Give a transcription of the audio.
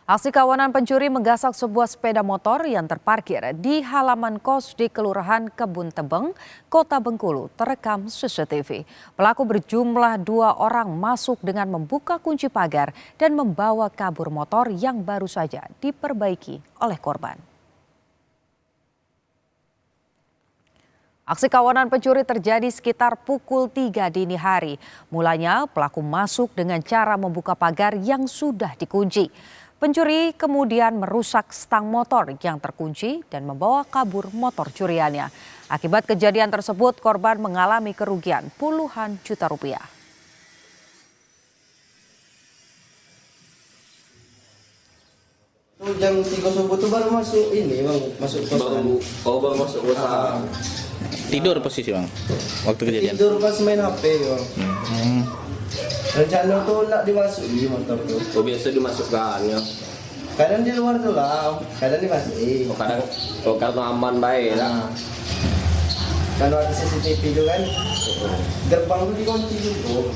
Aksi kawanan pencuri menggasak sebuah sepeda motor yang terparkir di halaman kos di Kelurahan Kebun Tebeng, Kota Bengkulu, terekam CCTV. Pelaku berjumlah 2 orang masuk dengan membuka kunci pagar dan membawa kabur motor yang baru saja diperbaiki oleh korban. Aksi kawanan pencuri terjadi sekitar pukul 3 dini hari. Mulanya pelaku masuk dengan cara membuka pagar yang sudah dikunci. Pencuri kemudian merusak stang motor yang terkunci dan membawa kabur motor curiannya. Akibat kejadian tersebut, korban mengalami kerugian puluhan juta rupiah. Jam 3 subuh tuh baru masuk ini bang, masuk kosan. Baru masuk kosan. Tidur posisi bang, waktu kejadian? Tidur pas main HP bang. Rencana tuh nak dimasuki motor tuh. Oh, biasa dimasukkan ya. Kadang di luar tuh lah, kadang dimasuki. Karena aman baik lah. Kalau ada CCTV itu kan, gerbang tuh dikunci gitu.